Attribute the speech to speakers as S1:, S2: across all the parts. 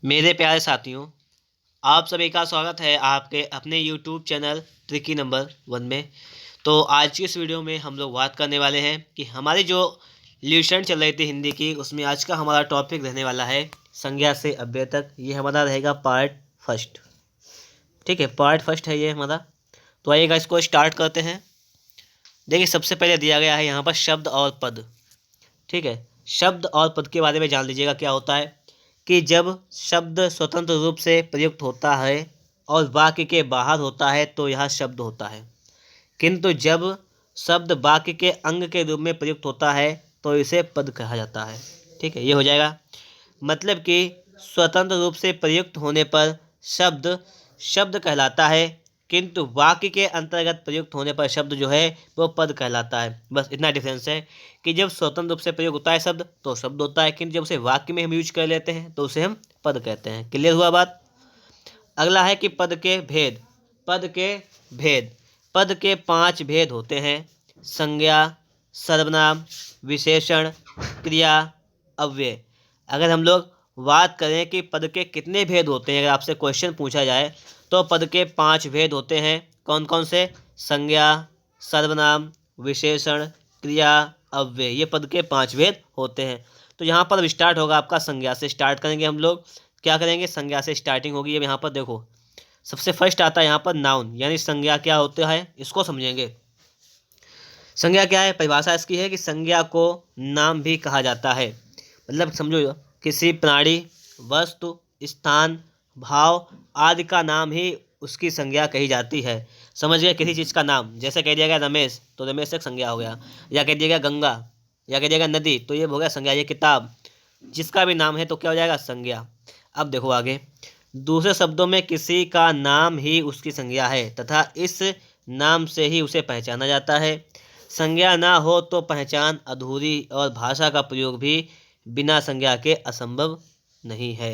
S1: मेरे प्यारे साथियों, आप सभी का स्वागत है आपके अपने YouTube चैनल ट्रिकी नंबर 1 में। तो आज की इस वीडियो में हम लोग बात करने वाले हैं कि हमारी जो लेसन चल रही थी हिंदी की, उसमें आज का हमारा टॉपिक रहने वाला है संज्ञा से अव्यय तक। ये हमारा रहेगा पार्ट फर्स्ट। ठीक है, पार्ट फर्स्ट है ये हमारा। तो आइएगा इसको स्टार्ट करते हैं। देखिए, सबसे पहले दिया गया है यहाँ पर शब्द और पद। ठीक है, शब्द और पद के बारे में जान लीजिएगा क्या होता है कि जब शब्द स्वतंत्र रूप से प्रयुक्त होता है और वाक्य के बाहर होता है तो यह शब्द होता है, किंतु जब शब्द वाक्य के अंग के रूप में प्रयुक्त होता है तो इसे पद कहा जाता है। ठीक है, ये हो जाएगा। मतलब कि स्वतंत्र रूप से प्रयुक्त होने पर शब्द शब्द कहलाता है, किंतु वाक्य के अंतर्गत प्रयुक्त होने पर शब्द जो है वो पद कहलाता है। बस इतना डिफरेंस है कि जब स्वतंत्र रूप से प्रयोग होता है शब्द तो शब्द होता है, किंतु जब उसे वाक्य में हम यूज कर लेते हैं तो उसे हम पद कहते हैं। क्लियर हुआ बात। अगला है कि पद के भेद। पद के भेद। पद के 5 भेद होते हैं: संज्ञा, सर्वनाम, विशेषण, क्रिया, अव्यय। अगर हम लोग बात करें कि पद के कितने भेद होते हैं, अगर आपसे क्वेश्चन पूछा जाए तो पद के 5 भेद होते हैं। कौन कौन से? संज्ञा, सर्वनाम, विशेषण, क्रिया, अव्यय। ये पद के 5 भेद होते हैं। तो यहाँ पर स्टार्ट होगा आपका संज्ञा से। स्टार्ट करेंगे हम लोग। क्या करेंगे? संज्ञा से स्टार्टिंग होगी। अब यहाँ पर देखो, सबसे फर्स्ट आता है यहाँ पर नाउन, यानी संज्ञा क्या होता है इसको समझेंगे। संज्ञा क्या है? परिभाषा इसकी है कि संज्ञा को नाम भी कहा जाता है। मतलब समझो, किसी प्राणी, वस्तु, स्थान, भाव आदि का नाम ही उसकी संज्ञा कही जाती है। समझ गए? किसी चीज़ का नाम, जैसे कह दिया गया रमेश तो रमेश एक संज्ञा हो गया, या कह दिया गया गंगा, या कह दिया गया नदी तो ये हो गया संज्ञा। ये किताब, जिसका भी नाम है तो क्या हो जाएगा? संज्ञा। अब देखो आगे, दूसरे शब्दों में किसी का नाम ही उसकी संज्ञा है तथा इस नाम से ही उसे पहचाना जाता है। संज्ञा ना हो तो पहचान अधूरी और भाषा का प्रयोग भी बिना संज्ञा के असंभव नहीं है।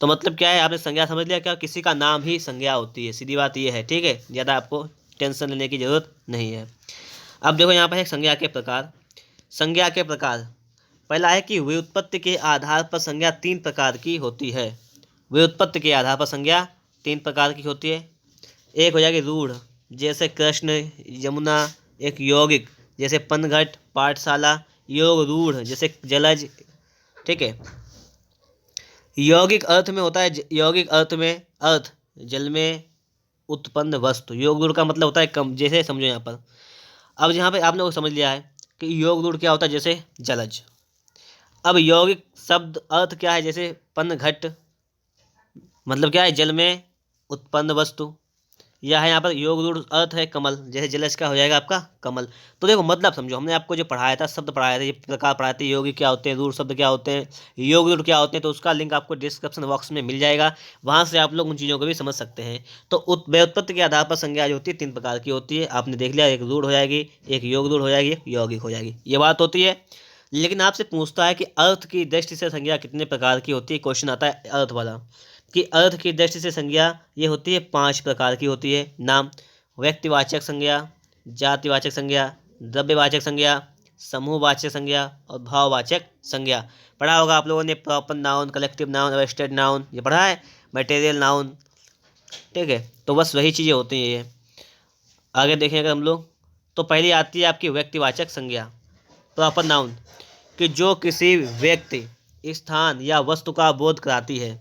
S1: तो मतलब क्या है, आपने संज्ञा समझ लिया क्या? किसी का नाम ही संज्ञा होती है, सीधी बात ये है। ठीक है, ज़्यादा आपको टेंशन लेने की जरूरत नहीं है। अब देखो यहाँ पर है संज्ञा के प्रकार। संज्ञा के प्रकार, पहला है कि व्युत्पत्ति के आधार पर संज्ञा 3 प्रकार की होती है। व्युत्पत्ति के आधार पर संज्ञा 3 प्रकार की होती है। एक हो जाएगी रूढ़, जैसे कृष्ण, यमुना। एक यौगिक, जैसे पनघट, पाठशाला। योग रूढ़, जैसे जलज। ठीक है, यौगिक अर्थ में होता है, यौगिक अर्थ में अर्थ जल में उत्पन्न वस्तु। योग रूढ़ का मतलब होता है कम। जैसे समझो यहाँ पर, अब यहाँ पे आपने वो समझ लिया है कि योग रूढ़ क्या होता है, जैसे जलज। अब यौगिक शब्द अर्थ क्या है, जैसे पनघट, मतलब क्या है? जल में उत्पन्न वस्तु। यह है यहाँ पर योग रूढ़ अर्थ है कमल, जैसे जलज का हो जाएगा आपका कमल। तो देखो मतलब समझो, हमने आपको जो पढ़ाया था, शब्द पढ़ाया था, ये प्रकार पढ़ाए थे, योगी क्या होते हैं, रूढ़ शब्द क्या होते हैं, योग रूढ़ क्या होते हैं, तो उसका लिंक आपको डिस्क्रिप्शन बॉक्स में मिल जाएगा। वहाँ से आप लोग उन चीज़ों को भी समझ सकते हैं। तो व्युत्पत्ति के आधार पर संज्ञा जो होती है 3 प्रकार की होती है। आपने देख लिया, एक रूढ़ हो जाएगी, एक योग रूढ़ हो जाएगी, एक यौगिक हो जाएगी। ये बात होती है। लेकिन आपसे पूछता है कि अर्थ की दृष्टि से संज्ञा कितने प्रकार की होती है। क्वेश्चन आता है अर्थ वाला कि अर्थ की दृष्टि से संज्ञा ये होती है 5 प्रकार की होती है। नाम, व्यक्तिवाचक संज्ञा, जातिवाचक संज्ञा, द्रव्यवाचक संज्ञा, समूहवाचक संज्ञा और भाववाचक संज्ञा। पढ़ा होगा आप लोगों ने proper noun, collective noun, abstract noun, ये पढ़ा है, मटेरियल नाउन। ठीक है, तो बस वही चीज़ें होती हैं ये। आगे देखेंगे हम लोग, तो पहली आती है आपकी व्यक्तिवाचक संज्ञा, प्रॉपर नाउन, कि जो किसी व्यक्ति, स्थान या वस्तु का बोध कराती है।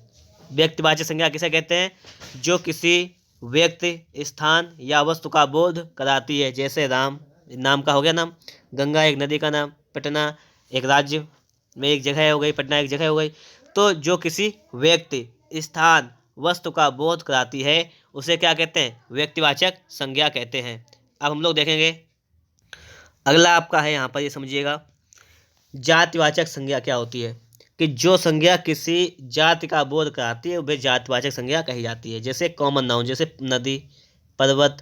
S1: व्यक्तिवाचक संज्ञा किसे कहते हैं? जो किसी व्यक्ति, स्थान या वस्तु का बोध कराती है। जैसे राम, नाम का हो गया नाम, गंगा एक नदी का नाम, पटना एक राज्य में एक जगह हो गई, पटना एक जगह हो गई। तो जो किसी व्यक्ति, स्थान, वस्तु का बोध कराती है उसे क्या कहते हैं? व्यक्तिवाचक संज्ञा कहते हैं। अब हम लोग देखेंगे, अगला आपका है यहाँ पर, ये समझिएगा, जातिवाचक संज्ञा क्या होती है, कि जो संज्ञा किसी जाति का बोध कराती है वह जातिवाचक संज्ञा कही जाती है। जैसे कॉमन नाउन, जैसे नदी, पर्वत,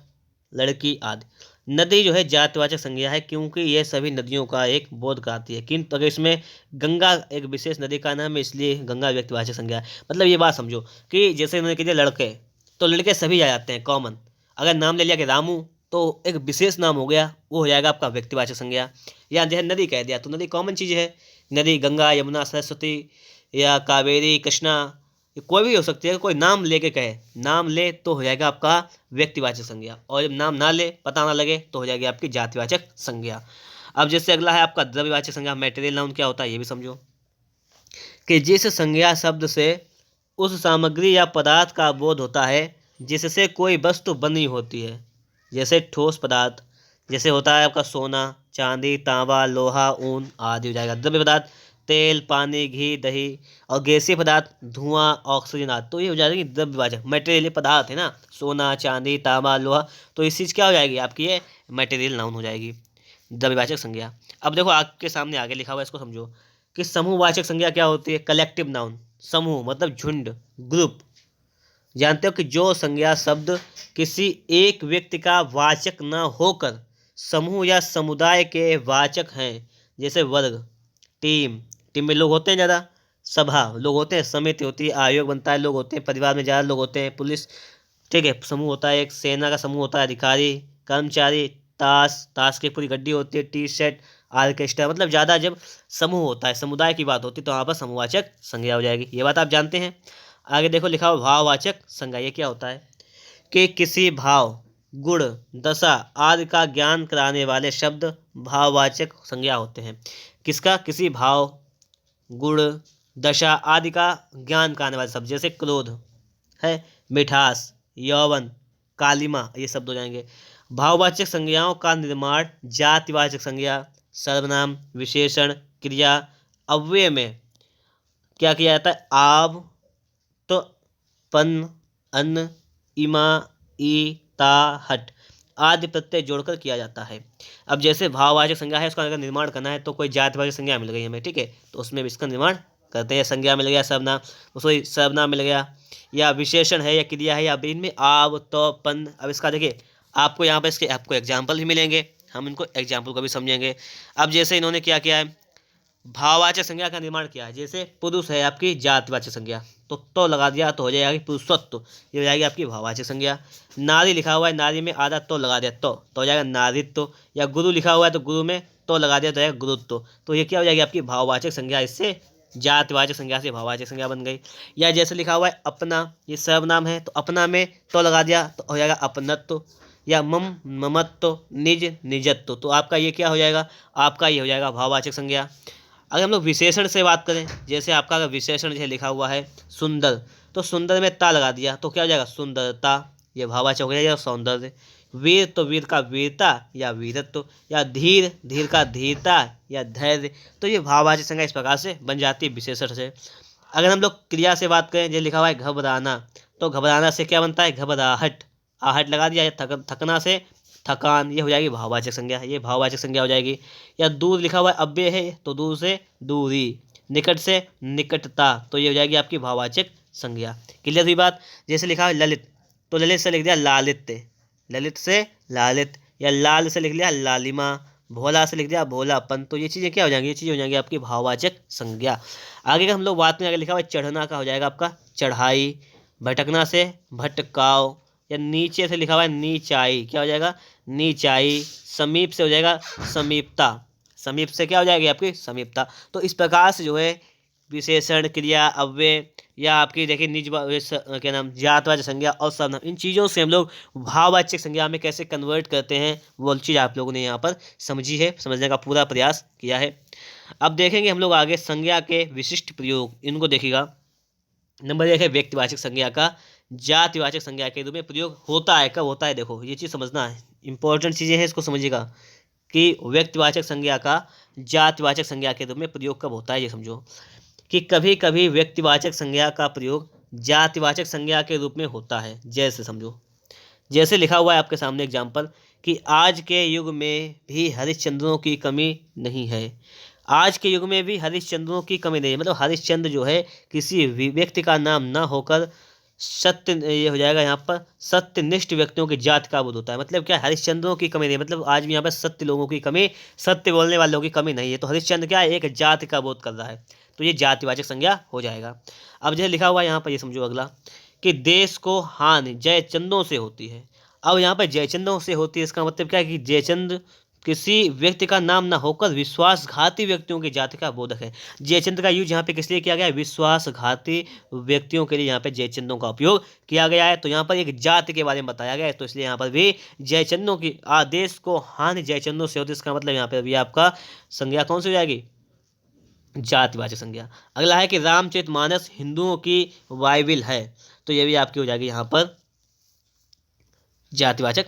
S1: लड़की आदि। नदी जो है जातिवाचक संज्ञा है, क्योंकि यह सभी नदियों का एक बोध कराती है। किंतु अगर इसमें गंगा एक विशेष नदी का नाम है, इसलिए गंगा व्यक्तिवाचक संज्ञा है। मतलब ये बात समझो कि जैसे उन्होंने कह दिया लड़के, तो लड़के सभी आ जाते हैं कॉमन। अगर नाम ले लिया कि रामू, तो एक विशेष नाम हो गया, वो हो जाएगा आपका व्यक्तिवाचक संज्ञा। या जैसे नदी कह दिया तो नदी कॉमन चीज़ है, नदी गंगा, यमुना, सरस्वती, या कावेरी, कृष्णा, ये कोई भी हो सकती है। कोई नाम लेके कहे, नाम ले तो हो जाएगा आपका व्यक्तिवाचक संज्ञा, और जब नाम ना ले, पता ना लगे, तो हो जाएगी आपकी जातिवाचक संज्ञा। अब जैसे अगला है आपका द्रव्यवाचक संज्ञा, मटेरियल नाउन क्या होता है ये भी समझो, कि जिस संज्ञा शब्द से उस सामग्री या पदार्थ का बोध होता है जिससे कोई वस्तु बनी होती है, जैसे ठोस पदार्थ, जैसे होता है आपका सोना, चांदी, तांबा, लोहा, ऊन आदि हो जाएगा। द्रव्य पदार्थ तेल, पानी, घी, दही, और गैसीय पदार्थ धुआं, ऑक्सीजन आदि, तो ये हो जाएगी द्रव्यवाचक। मटेरियल पदार्थ है ना, सोना, चांदी, तांबा, लोहा, तो इस चीज़ क्या हो जाएगी आपकी, ये मटेरियल नाउन हो जाएगी, द्रव्यवाचक संज्ञा। अब देखो आपके सामने आगे लिखा हुआ है, इसको समझो कि समूहवाचक संज्ञा क्या होती है, कलेक्टिव नाउन, समूह मतलब झुंड, ग्रुप। जानते हो कि जो संज्ञा शब्द किसी एक व्यक्ति का वाचक न होकर समूह या समुदाय के वाचक हैं, जैसे वर्ग, टीम, टीम में लोग होते हैं ज़्यादा, सभा लोग होते हैं, समिति होती है, आयोग बनता है, लोग होते हैं, परिवार में ज़्यादा लोग होते हैं, पुलिस, ठीक है, समूह होता है, एक सेना का समूह होता है, अधिकारी, कर्मचारी, ताश की पूरी गड्डी होती है, टी शर्ट, ऑर्केस्ट्रा, मतलब ज़्यादा जब समूह होता है, समुदाय की बात होती है, तो वहाँ पर समूहवाचक संज्ञा हो जाएगी। ये बात आप जानते हैं। आगे देखो लिखा हुआ भाववाचक संज्ञा, ये क्या होता है कि किसी भाव, गुण, दशा आदि का ज्ञान कराने वाले शब्द भाववाचक संज्ञा होते हैं। किसका, किसी भाव, गुण, दशा आदि का ज्ञान कराने वाले शब्द, जैसे क्रोध है, मिठास, यौवन, कालिमा, ये शब्द हो जाएंगे। भाववाचक संज्ञाओं का निर्माण जातिवाचक संज्ञा, सर्वनाम, विशेषण, क्रिया, अव्यय में क्या किया जाता है, आव, तो, पन, अन्न, इमा, ई, ता, हट आदि प्रत्यय जोड़कर किया जाता है। अब जैसे भाववाचक संज्ञा है, उसका अगर निर्माण करना है तो कोई जातिवाचक संज्ञा मिल गई हमें, ठीक है, तो उसमें भी इसका निर्माण करते हैं। संज्ञा मिल गया, सर्वनाम, उसको सर्वनाम मिल गया, या विशेषण है, या क्रिया है, या इनमें आव, तो, पन। अब इसका देखिए आपको यहाँ पर इसके आपको एग्जाम्पल भी मिलेंगे, हम इनको एग्जाम्पल को भी समझेंगे। अब जैसे इन्होंने क्या किया है, भाववाचक संज्ञा का निर्माण किया है, जैसे पुरुष है आपकी जातिवाचक संज्ञा, तो लगा दिया तो हो जाएगी पुरुषत्व, ये हो जाएगी आपकी भाववाचक संज्ञा। नारी लिखा हुआ है, नारी में आधा तो लगा दिया तो हो जाएगा नारीत्व, या गुरु लिखा हुआ है तो गुरु में तो लगा दिया तो जाएगा गुरुत्व, तो ये क्या हो जाएगी आपकी भाववाचक संज्ञा, इससे जातिवाचक संज्ञा से भाववाचक संज्ञा बन गई। या जैसे लिखा हुआ है अपना, ये सर्वनाम है तो अपना में तो लगा दिया तो हो जाएगा अपनत्व, या मम, ममत्व, निज, निजत्व, तो आपका ये क्या हो जाएगा, आपका ये हो जाएगा भाववाचक संज्ञा। अगर हम लोग विशेषण से बात करें, जैसे आपका अगर विशेषण जैसे लिखा हुआ है सुंदर, तो सुंदर में ता लगा दिया तो क्या हो जाएगा सुंदरता, ये भाववाचक हो जाएगा सौंदर्य। वीर, तो वीर का वीरता या वीरत्व, या धीर, धीर का धीरता या धैर्य, तो ये भाववाचक संज्ञा इस प्रकार से बन जाती है विशेषण से। अगर हम लोग क्रिया से बात करें, जैसे लिखा हुआ है घबराना, तो घबराना से क्या बनता है घबराहट, आहट लगा दिया, थकना से थकान, ये हो जाएगी भाववाचक संज्ञा, ये भाववाचक संज्ञा हो जाएगी। या दूर लिखा हुआ है अव्यय है तो दूर से दूरी, निकट से निकटता, तो ये हो जाएगी आपकी भाववाचक संज्ञा। क्लियर हुई बात। जैसे लिखा है ललित, तो ललित से लिख दिया लालित्य, ललित से लालित, या लाल से लिख लिया लालिमा, भोला से लिख दिया भोलापन, तो ये चीज़ें क्या हो जाएंगी, ये चीज़ें हो जाएंगी आपकी भाववाचक संज्ञा। आगे का हम लोग बात में आगे लिखा हुआ है चढ़ना का हो जाएगा आपका चढ़ाई, भटकना से भटकाव, या नीचे से लिखा हुआ है नीचाई, क्या हो जाएगा नीचाई, समीप से हो जाएगा समीपता, समीप से क्या हो जाएगी आपकी समीपता। तो इस प्रकार से जो है विशेषण, क्रिया, अव्यय, या आपकी देखिए निज क्या नाम जातवाचक संज्ञा और सर्वनाम, इन चीज़ों से हम लोग भाववाचक संज्ञा में कैसे कन्वर्ट करते हैं वो चीज़ आप लोगों ने यहाँ पर समझी है, समझने का पूरा प्रयास किया है। अब देखेंगे हम लोग आगे संज्ञा के विशिष्ट प्रयोग, इनको देखिएगा। नंबर 1 है व्यक्तिवाचक संज्ञा का जातिवाचक संज्ञा के रूप में प्रयोग होता है, कब होता है, देखो ये चीज़ समझना है, इंपॉर्टेंट चीज़ें हैं, इसको समझिएगा कि व्यक्तिवाचक संज्ञा का जातिवाचक संज्ञा के रूप में प्रयोग कब होता है, ये समझो कि कभी कभी व्यक्तिवाचक संज्ञा का प्रयोग जातिवाचक संज्ञा के रूप में होता है। जैसे समझो, जैसे लिखा हुआ है आपके सामने एग्जाम्पल कि आज के युग में भी हरिश्चंद्रों की कमी नहीं है, आज के युग में भी हरिश्चंद्रों की कमी नहीं है, मतलब हरिश्चंद्र जो है किसी व्यक्ति का नाम ना होकर सत्य, ये हो जाएगा यहाँ पर सत्यनिष्ठ व्यक्तियों की जात का बोध होता है। मतलब क्या, हरिश्चंद्रों की कमी नहीं, मतलब आज भी यहाँ पर सत्य लोगों की कमी, सत्य बोलने वाले लोगों की कमी नहीं है, तो हरिश्चंद्र क्या है, एक जाति का बोध कर रहा है, तो ये जातिवाचक संज्ञा हो जाएगा। अब जैसे लिखा हुआ है यहाँ पर, ये समझो अगला कि देश को हानि जयचंदों से होती है। अब यहाँ पर जयचंदों से होती है, इसका मतलब क्या है कि जयचंद किसी व्यक्ति का नाम न होकर विश्वासघाती व्यक्तियों की जाति का बोधक है। जयचंद्र का यूज यहाँ पे किस लिए किया गया है? विश्वासघाती व्यक्तियों के लिए यहाँ पे जयचंद्रों का उपयोग किया गया है। तो यहाँ पर एक जाति के बारे में बताया गया है, तो इसलिए यहाँ पर भी जयचंद्रों की आदेश को हानि जयचंद्रों से होती, इसका मतलब यहाँ पर भी आपका संज्ञा कौन सी हो जाएगी? जातिवाचक संज्ञा। अगला है कि रामचरितमानस हिंदुओं की बाइबिल है, तो ये भी आपकी हो जाएगी यहाँ पर जातिवाचक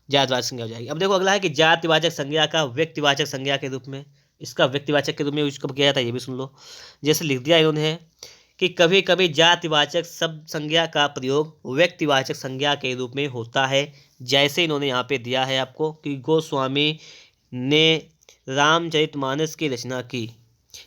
S1: जातिवाचक संज्ञा हो जाएगी। अब देखो अगला है कि जातिवाचक संज्ञा का व्यक्तिवाचक संज्ञा के रूप में, इसका व्यक्तिवाचक के रूप में यूज कब किया जाता है ये भी सुन लो। जैसे लिख दिया इन्होंने कि कभी कभी जातिवाचक शब्द संज्ञा का प्रयोग व्यक्तिवाचक संज्ञा के रूप में होता है। जैसे इन्होंने यहाँ पे दिया है आपको कि गोस्वामी ने रामचरितमानस की रचना की।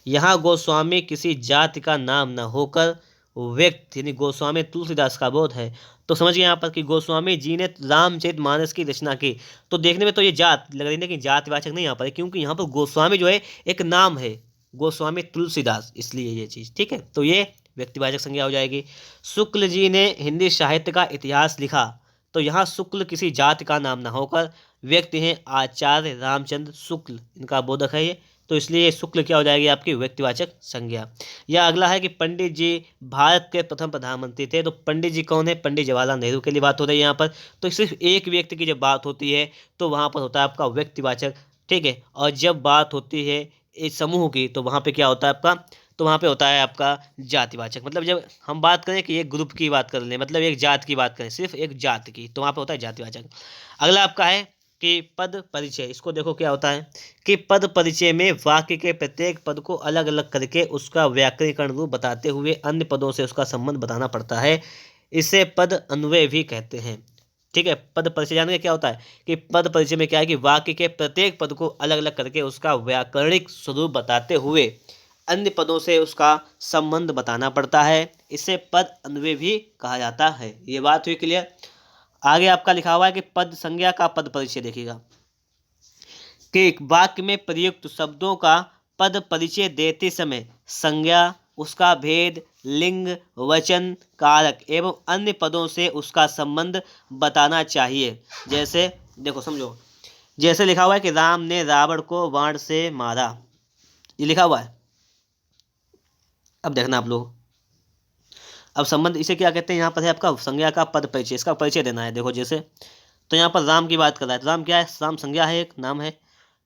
S1: यहाँ गोस्वामी किसी जाति का नाम न होकर व्यक्ति यानी गोस्वामी तुलसीदास का बोध है। तो समझिए यहाँ पर कि गोस्वामी जी ने रामचरितमानस की रचना की, तो देखने में तो ये जात लग रही है, लेकिन जातिवाचक नहीं यहाँ पर, क्योंकि यहाँ पर गोस्वामी जो है एक नाम है, गोस्वामी तुलसीदास, इसलिए ये चीज़ ठीक है। तो ये व्यक्तिवाचक संज्ञा हो जाएगी। शुक्ल जी ने हिंदी साहित्य का इतिहास लिखा, तो यहाँ शुक्ल किसी जाति का नाम न होकर व्यक्ति हैं आचार्य रामचंद्र शुक्ल, इनका बोधक है ये, तो इसलिए शुक्ल क्या हो जाएगी आपकी व्यक्तिवाचक संज्ञा। या अगला है कि पंडित जी भारत के प्रथम प्रधानमंत्री थे, तो पंडित जी कौन है? पंडित जवाहरलाल नेहरू के लिए बात हो रही है यहाँ पर। तो सिर्फ एक व्यक्ति की जब बात होती है तो वहाँ पर होता है आपका व्यक्तिवाचक, ठीक है। और जब बात होती है इस समूह की तो वहाँ पे क्या होता है आपका? तो वहाँ पे होता है आपका जातिवाचक। मतलब जब हम बात करें कि एक ग्रुप की बात कर लें, मतलब एक जात की बात करें, सिर्फ एक जात की, तो वहाँ पे होता है जातिवाचक। अगला आपका है कि पद परिचय। इसको देखो क्या होता है कि पद परिचय में वाक्य के प्रत्येक पद को अलग अलग करके उसका व्याकरणिक रूप बताते हुए अन्य पदों से उसका संबंध बताना पड़ता है। इसे पद अन्वय भी कहते हैं, ठीक है। पद परिचय जानने क्या होता है कि पद परिचय में क्या है कि वाक्य के प्रत्येक पद को अलग अलग करके उसका व्याकरणिक स्वरूप बताते हुए अन्य पदों से उसका संबंध बताना पड़ता है। इसे पद अन्वय भी कहा जाता है। ये बात हुई क्लियर। आगे आपका लिखा हुआ है कि पद संज्ञा का पद परिचय देखिएगा कि वाक्य में प्रयुक्त शब्दों का पद परिचय देते समय संज्ञा, उसका भेद, लिंग, वचन, कारक एवं अन्य पदों से उसका संबंध बताना चाहिए। जैसे देखो समझो, जैसे लिखा हुआ है कि राम ने रावण को बाण से मारा, ये लिखा हुआ है। अब देखना आप लोग, अब संबंध इसे क्या कहते हैं? यहाँ पर है आपका संज्ञा का पद परिचय, इसका परिचय देना है। देखो जैसे तो यहाँ पर राम की बात कर रहा है, तो राम क्या है? राम संज्ञा है, एक नाम है।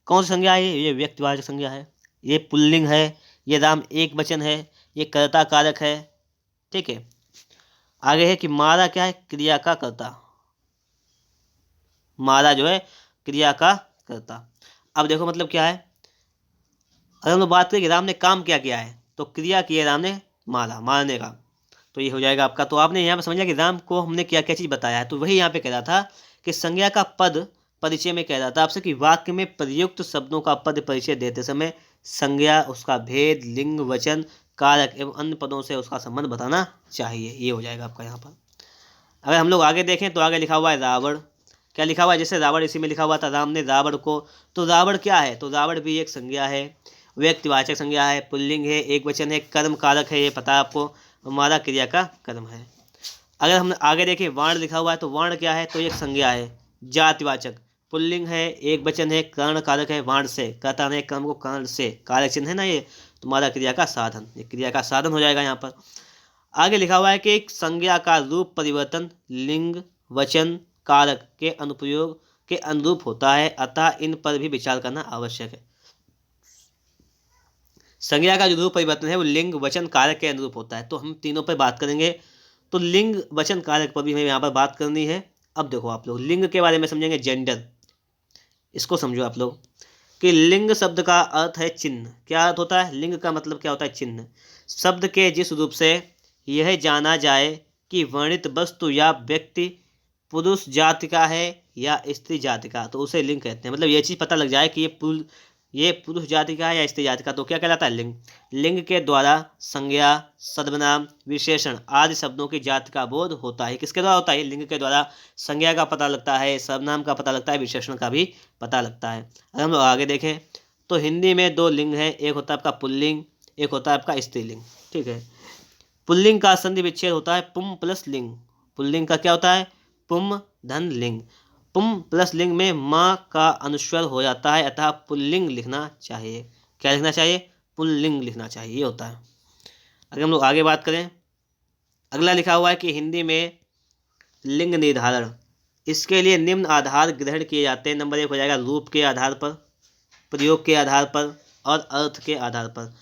S1: कौन सी संज्ञा है? ये व्यक्तिवाचक संज्ञा है, ये पुल्लिंग है, ये राम एक वचन है, ये कर्ता कारक है, ठीक है। आगे है कि मारा क्या है? क्रिया का कर्ता, मारा जो है क्रिया का कर्ता। अब देखो मतलब क्या है, अगर हम लोग बात करें कि राम ने काम क्या किया है, तो क्रिया की है राम ने मारा, मारने का, तो ये हो जाएगा आपका। तो आपने यहाँ पर समझा कि राम को हमने क्या क्या चीज़ बताया है, तो वही यहाँ पे कह रहा था कि संज्ञा का पद परिचय में कह रहा था आपसे कि वाक्य में प्रयुक्त शब्दों का पद परिचय देते समय संज्ञा, उसका भेद, लिंग, वचन, कारक एवं अन्य पदों से उसका संबंध बताना चाहिए। ये हो जाएगा आपका यहाँ पर। अगर हम लोग आगे देखें तो आगे लिखा हुआ है रावण, क्या लिखा हुआ है? जैसे रावण इसी में लिखा हुआ था, राम ने रावण को, तो रावण क्या है? तो रावण भी एक संज्ञा है, व्यक्तिवाचक संज्ञा है, पुल्लिंग है, एक वचन है, कर्म कारक है, ये पता है आपको, हमारा क्रिया का कर्म है। अगर हम आगे देखें वाण लिखा हुआ है, तो वाण क्या है? तो एक संज्ञा है, जातिवाचक, पुल्लिंग है, एक वचन है, कर्ण कारक है, वाण से, कहता है कर्म को कर्ण से, कारक चिन्ह है ना, ये तुम्हारा क्रिया का साधन, ये क्रिया का साधन हो जाएगा यहाँ पर। आगे लिखा हुआ है कि एक संज्ञा का रूप परिवर्तन लिंग, वचन, कारक के अनुप्रयोग के अनुरूप होता है, अतः इन पर भी विचार करना आवश्यक है। संज्ञा का जो रूप परिवर्तन है वो लिंग, वचन, कारक के अनुरूप होता है, तो हम तीनों पर बात करेंगे। तो लिंग, वचन, कारक पर भी हमें यहाँ पर बात करनी है। अब देखो आप लोग लिंग के बारे में समझेंगे, जेंडर, इसको समझो आप लोग कि लिंग शब्द का अर्थ है चिन्ह। क्या अर्थ होता है? लिंग का मतलब क्या होता है? चिन्ह। शब्द के जिस रूप से यह जाना जाए कि वर्णित वस्तु या व्यक्ति पुरुष जाति का है या स्त्री जाति का, तो उसे लिंग कहते हैं। मतलब ये चीज़ पता लग जाए कि ये पुरुष जाति का है या स्त्री जाति का, तो क्या कहलाता है? लिंग। लिंग के द्वारा संज्ञा, सर्वनाम, विशेषण आदि शब्दों की जाति का बोध होता है। किसके द्वारा होता है? लिंग के द्वारा संज्ञा का पता लगता है, सर्वनाम का पता लगता है, विशेषण का भी पता लगता है। अगर हम लोग आगे देखें तो हिंदी में दो लिंग हैं, एक होता है आपका पुल्लिंग, एक होता है आपका स्त्रीलिंग, ठीक है। पुल्लिंग का संधि विच्छेद होता है पुम प्लस लिंग। पुल्लिंग का क्या होता है? पुम धन लिंग। पुम प्लस लिंग में माँ का अनुस्वर हो जाता है, अतः पुल्लिंग लिखना चाहिए। क्या लिखना चाहिए? पुल्लिंग लिखना चाहिए, ये होता है। अगर हम लोग आगे बात करें, अगला लिखा हुआ है कि हिंदी में लिंग निर्धारण, इसके लिए निम्न आधार ग्रहण किए जाते हैं। नंबर 1 हो जाएगा रूप के आधार पर, प्रयोग के आधार पर और अर्थ के आधार पर।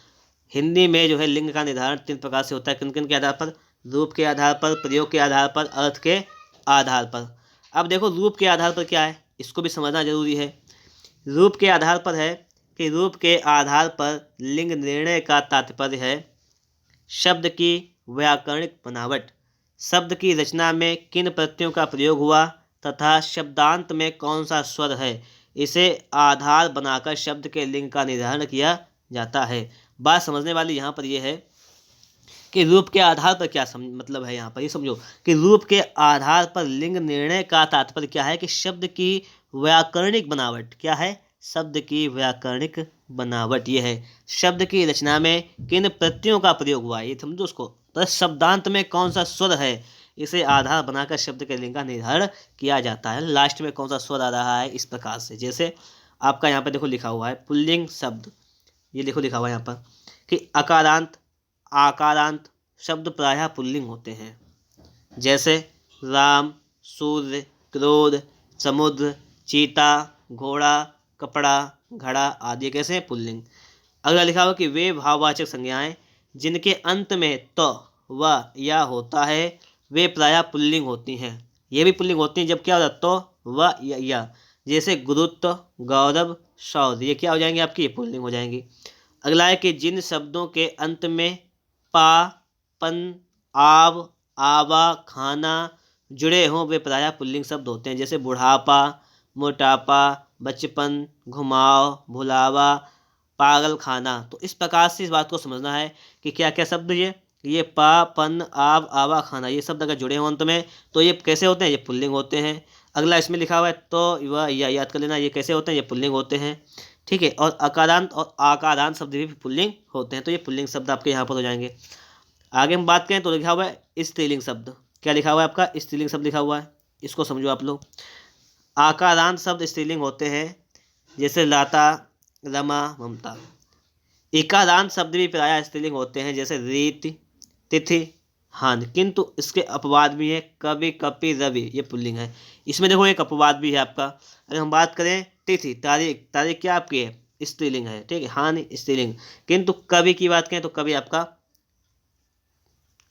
S1: हिंदी में जो है लिंग का निर्धारण 3 प्रकार से होता है। किन किन के आधार पर? रूप के आधार पर, प्रयोग के आधार पर, अर्थ के आधार पर। अब देखो रूप के आधार पर क्या है, इसको भी समझना जरूरी है। रूप के आधार पर है कि रूप के आधार पर लिंग निर्णय का तात्पर्य है शब्द की व्याकरणिक बनावट, शब्द की रचना में किन प्रत्ययों का प्रयोग हुआ तथा शब्दांत में कौन सा स्वर है, इसे आधार बनाकर शब्द के लिंग का निर्धारण किया जाता है। बात समझने वाली यहाँ पर यह है कि रूप के आधार पर क्या मतलब है। यहाँ पर ये समझो कि रूप के आधार पर लिंग निर्णय का तात्पर्य क्या है कि शब्द की व्याकरणिक बनावट क्या है, शब्द की व्याकरणिक बनावट ये है। शब्द की रचना में किन प्रत्ययों का प्रयोग हुआ, ये समझो उसको। तो शब्दांत में कौन सा स्वर है, इसे आधार बनाकर शब्द के लिंग का निर्धारण किया जाता है। लास्ट में कौन सा स्वर आ रहा है, इस प्रकार से। जैसे आपका यहाँ पर देखो लिखा हुआ है पुल्लिंग शब्द, ये देखो लिखा हुआ है यहाँ पर कि अकारांत आकारांत शब्द प्रायः पुल्लिंग होते हैं। जैसे राम, सूर्य, क्रोध, समुद्र, चीता, घोड़ा, कपड़ा, घड़ा आदि कैसे हैं? पुल्लिंग। अगला लिखा हुआ कि वे भाववाचक संज्ञाएं जिनके अंत में तो व या होता है वे प्रायः पुल्लिंग होती हैं। ये भी पुल्लिंग होती हैं जब क्या होता है? तो व या। जैसे गुरुत्व, गौरव, शौर्य, ये क्या हो जाएंगे आपकी? पुल्लिंग हो जाएंगी। अगला है कि जिन शब्दों के अंत में पा, पन, आव, आवा, खाना जुड़े हों वे प्रायः पुल्लिंग शब्द होते हैं। जैसे बुढ़ापा, मोटापा, बचपन, घुमाव, भुलावा, पागल खाना। तो इस प्रकार से इस बात को समझना है कि क्या क्या शब्द ये पा, पन, आव, आवा, खाना, ये शब्द अगर जुड़े हों अंत में तो ये कैसे होते हैं? ये पुल्लिंग होते हैं। अगला इसमें लिखा हुआ है तो वह या, याद कर लेना, ये कैसे होते हैं? ये पुल्लिंग होते हैं। ठीक है। और अकारांत और आकारांत शब्द भी पुल्लिंग होते हैं, तो ये पुल्लिंग शब्द आपके यहाँ पर हो जाएंगे। आगे हम बात करें तो लिखा हुआ है स्त्रीलिंग शब्द। क्या लिखा हुआ है आपका? स्त्रीलिंग शब्द लिखा हुआ है, इसको समझो आप लोग। आकारांत शब्द स्त्रीलिंग होते हैं, जैसे लाता, रमा, ममता। इकारांत शब्द भी प्रायः स्त्रीलिंग होते हैं, जैसे रीति, तिथि, हान। किंतु इसके अपवाद भी है, कवि, कपि, रवि, ये पुल्लिंग है। इसमें देखो एक अपवाद भी है आपका। अगर हम बात करें तिथि, तारीख, तारीख क्या आपकी है? स्त्रीलिंग है। ठीक है, हान स्त्रीलिंग। किंतु कवि की बात करें तो कवि आपका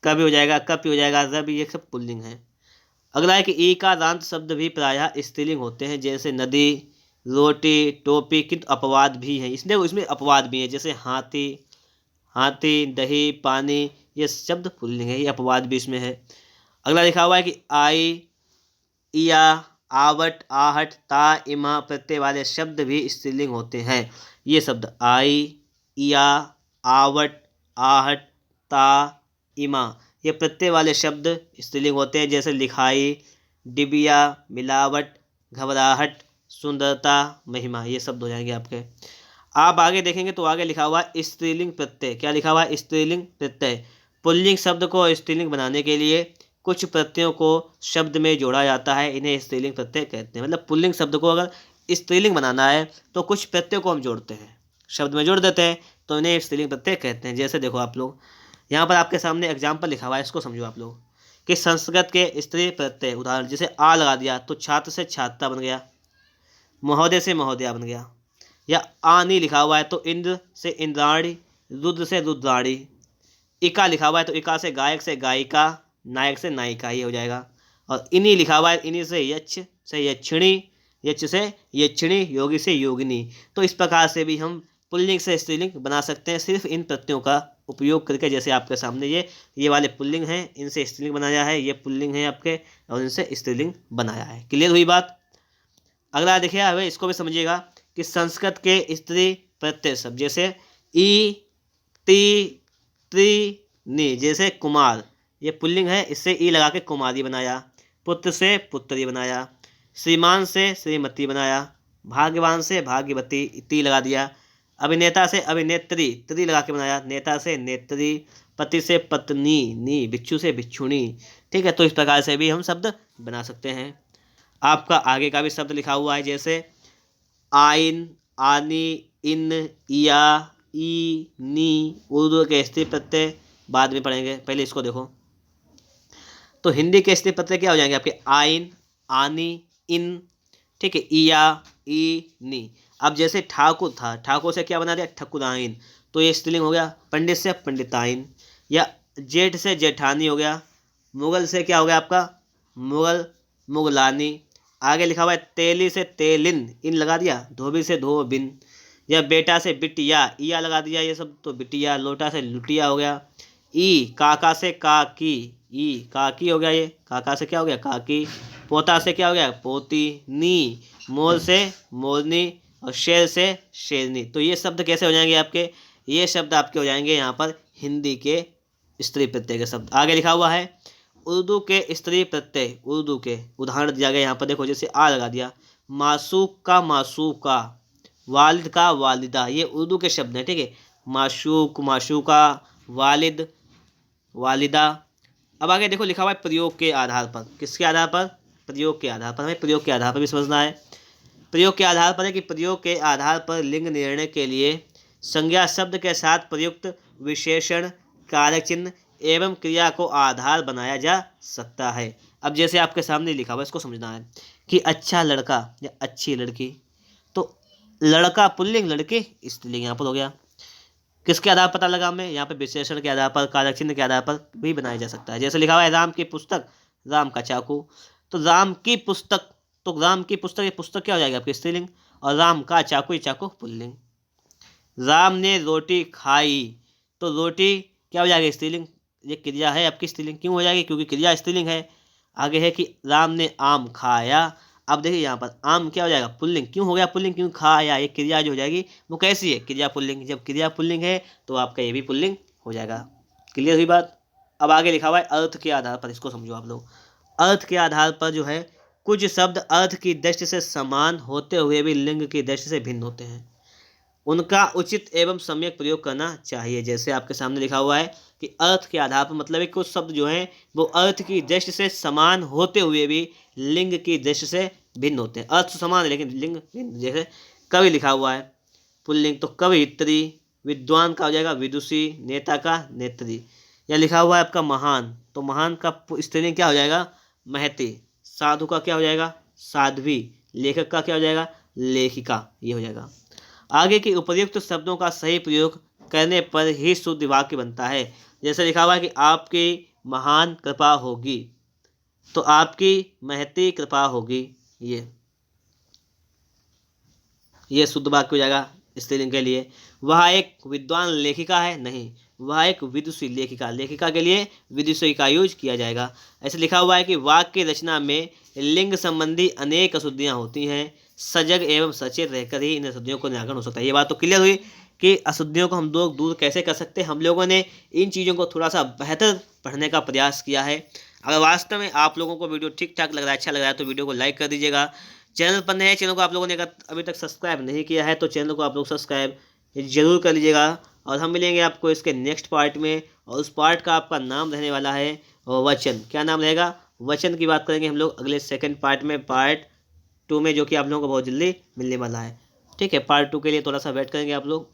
S1: कवि हो जाएगा, कपि हो जाएगा, रवि, ये सब पुल्लिंग है। अगला है कि ईकारांत शब्द भी प्रायः स्त्रीलिंग होते हैं, जैसे नदी, रोटी, टोपी। किंतु अपवाद भी है, इसमें अपवाद भी है, जैसे हाथी, हाथी, दही, पानी, ये शब्द पुल्लिंग है, ये अपवाद भी इसमें है। अगला लिखा हुआ है कि आई, इया, आवट, आहट, ता, इमा प्रत्यय वाले शब्द भी स्त्रीलिंग होते हैं। ये शब्द आई, इया, आवट, आहट, ता, इमा, ये प्रत्यय वाले शब्द स्त्रीलिंग होते हैं, जैसे लिखाई, डिबिया, मिलावट, घबराहट, सुंदरता, महिमा, ये शब्द हो जाएंगे आपके। आप आगे देखेंगे तो आगे लिखा हुआ है स्त्रीलिंग प्रत्यय। क्या लिखा हुआ है? स्त्रीलिंग प्रत्यय। पुल्लिंग शब्द को स्त्रीलिंग बनाने के लिए कुछ प्रत्ययों को शब्द में जोड़ा जाता है, इन्हें स्त्रीलिंग प्रत्यय कहते हैं। मतलब पुल्लिंग शब्द को अगर स्त्रीलिंग बनाना है तो कुछ प्रत्ययों को हम जोड़ते हैं, शब्द में जोड़ देते हैं, तो इन्हें स्त्रीलिंग प्रत्यय कहते हैं। जैसे देखो आप लोग यहाँ पर आपके सामने एग्जाम्पल लिखा हुआ है, इसको समझो आप लोग कि संस्कृत के स्त्री प्रत्यय उदाहरण, जैसे आ लगा दिया तो छात्र से छात्रा बन गया, महोदय से महोदया बन गया। या आनी लिखा हुआ है तो इंद्र से इंद्राणी, रुद्र से रुद्राणी। इका लिखा हुआ है तो इका से गायक से गायिका, नायक से नायिका, ये हो जाएगा। और इनी लिखा हुआ है, इनी से यक्ष से यक्षिणी, यक्ष से यक्षिणी, योगी से योगिनी। तो इस प्रकार से भी हम पुल्लिंग से स्त्रीलिंग बना सकते हैं, सिर्फ इन प्रत्ययों का उपयोग करके। जैसे आपके सामने ये वाले पुल्लिंग हैं, इनसे स्त्रीलिंग बनाया है, ये पुल्लिंग है आपके और इनसे स्त्रीलिंग बनाया है। क्लियर हुई बात? अगला देखिए हमें इसको भी समझिएगा कि संस्कृत के स्त्री प्रत्यय शब्द, जैसे ई, ती, त्रि, नी, जैसे कुमार, ये पुल्लिंग है, इससे ई लगा के कुमारी बनाया। पुत्र से पुत्री बनाया, श्रीमान से श्रीमती बनाया, भाग्यवान से भाग्यवती, ती लगा दिया। अभिनेता से अभिनेत्री, त्री लगा के बनाया, नेता से नेत्री, पति से पत्नी, नी, भिक्षु से भिक्षुणी। ठीक है, तो इस प्रकार से भी हम शब्द बना सकते हैं। आपका आगे का भी शब्द लिखा हुआ है, जैसे आइन, आनी, इन, इया, ई, नी। उर्दू के स्त्री प्रत्यय बाद में पढ़ेंगे, पहले इसको देखो। तो हिंदी के स्त्री प्रत्यय क्या हो जाएंगे आपके? आइन, आनी, इन, ठीक है, इया, ई, नी। अब जैसे ठाकुर था, ठाकुर से क्या बना दिया? ठकुराइन। तो ये स्त्रीलिंग हो गया। पंडित से पंडिताइन, या जेठ से जेठानी हो गया। मुगल से क्या हो गया आपका? मुगल, मुगलानी। आगे लिखा हुआ है तेली से तेलिन, इन लगा दिया। धोबी से धोबिन, या बेटा से बिटिया, इया लगा दिया, ये सब तो बिटिया। लोटा से लुटिया हो गया। ई, काका से काकी, ई काकी हो गया। ये काका से क्या हो गया? काकी। पोता से क्या हो गया? पोती। नी, मोर से मोरनी, और शेर से शेरनी। तो ये शब्द कैसे हो जाएंगे आपके? ये शब्द आपके हो जाएंगे यहाँ पर हिंदी के स्त्री प्रत्यय के शब्द। आगे लिखा हुआ है उर्दू के स्त्री प्रत्यय, उर्दू के उदाहरण दिया गया यहाँ पर, देखो जैसे आ लगा दिया। मासूक का मासूका, वालिद का वालिदा, ये उर्दू के शब्द हैं, ठीक है। माशूक, माशूका, वालिद, वालिदा। अब आगे देखो लिखा हुआ है प्रयोग के आधार पर। किसके आधार पर? प्रयोग के आधार पर। हमें प्रयोग के आधार पर भी समझना है। प्रयोग के आधार पर है कि प्रयोग के आधार पर लिंग निर्णय के लिए संज्ञा शब्द के साथ प्रयुक्त विशेषण, कारक चिन्ह एवं क्रिया को आधार बनाया जा सकता है। अब जैसे आपके सामने लिखा हुआ है, इसको समझना है कि अच्छा लड़का या अच्छी लड़की। तो लड़का पुल्लिंग, लड़की स्त्रीलिंग यहाँ पर हो गया। किसके आधार पर पता लगा? हमें यहाँ पर विशेषण के आधार पर, कारक चिन्ह के आधार पर भी बनाया जा सकता है। जैसे लिखा हुआ है राम की पुस्तक, राम का चाकू। तो राम की पुस्तक, तो राम की पुस्तक, ये पुस्तक क्या हो जाएगा आपकी? स्त्रीलिंग। और राम का चाकू, ये चाकू पुल्लिंग। राम ने रोटी खाई, तो रोटी क्या हो जाएगी? स्त्रीलिंग। ये क्रिया है आपकी स्त्रीलिंग। क्यों हो जाएगी? क्योंकि क्रिया स्त्रीलिंग है। आगे है कि राम ने आम खाया। अब देखिए यहाँ पर आम क्या हो जाएगा? पुल्लिंग। क्यों हो गया पुल्लिंग? क्यों? खाया, ये क्रिया जो हो जाएगी वो कैसी है? क्रिया पुल्लिंग। जब क्रिया पुल्लिंग है तो आपका ये भी पुल्लिंग हो जाएगा। क्लियर हुई बात? अब आगे लिखा हुआ है अर्थ के आधार पर, इसको समझो आप लोग। अर्थ के आधार पर जो है कुछ शब्द अर्थ की दृष्टि से समान होते हुए भी लिंग की दृष्टि से भिन्न होते हैं, उनका उचित एवं सम्यक प्रयोग करना चाहिए। जैसे आपके सामने लिखा हुआ है कि अर्थ के आधार पर मतलब है कुछ शब्द जो हैं वो अर्थ की दृष्टि से समान होते हुए भी लिंग की दृष्टि से भिन्न होते हैं। अर्थ समान है लेकिन लिंग भिन्न। जैसे कवि लिखा हुआ है पुल्लिंग, तो कवियत्री। विद्वान का हो जाएगा विदुषी, नेता का नेत्री। या लिखा हुआ है आपका महान, तो महान का स्त्रीलिंग क्या हो जाएगा? महती। साधु का क्या हो जाएगा? साध्वी। लेखक का क्या हो जाएगा? लेखिका, ये हो जाएगा। आगे के उपर्युक्त शब्दों का सही प्रयोग करने पर ही शुद्ध वाक्य बनता है। जैसे लिखा हुआ है कि आपकी महान कृपा होगी, तो आपकी महती कृपा होगी, ये शुद्ध वाक्य हो जाएगा स्त्रीलिंग के लिए। वह एक विद्वान लेखिका है, नहीं, वह एक विदुषी लेखिका। लेखिका के लिए विदुषी का यूज किया जाएगा। ऐसे लिखा हुआ है कि वाक्य रचना में लिंग संबंधी अनेक अशुद्धियाँ होती हैं, सजग एवं सचेत रहकर ही इन अशुद्धियों को निराकरण हो सकता है। ये बात तो क्लियर हुई कि अशुद्धियों को हम लोग दूर कैसे कर सकते हैं। हम लोगों ने इन चीज़ों को थोड़ा सा बेहतर पढ़ने का प्रयास किया है। अगर वास्तव में आप लोगों को वीडियो ठीक ठाक लग रहा है, अच्छा लग रहा है, तो वीडियो को लाइक कर दीजिएगा। चैनल पर नए हैं, चैनल को आप लोगों ने अगर अभी तक सब्सक्राइब नहीं किया है तो चैनल को आप लोग सब्सक्राइब जरूर कर लीजिएगा। और हम मिलेंगे आपको इसके नेक्स्ट पार्ट में, और उस पार्ट का आपका नाम रहने वाला है वचन। क्या नाम रहेगा? वचन की बात करेंगे हम लोग अगले सेकंड पार्ट में, पार्ट 2 में, जो कि आप लोगों को बहुत जल्दी मिलने वाला है। ठीक है, पार्ट 2 के लिए थोड़ा सा वेट करेंगे आप लोग।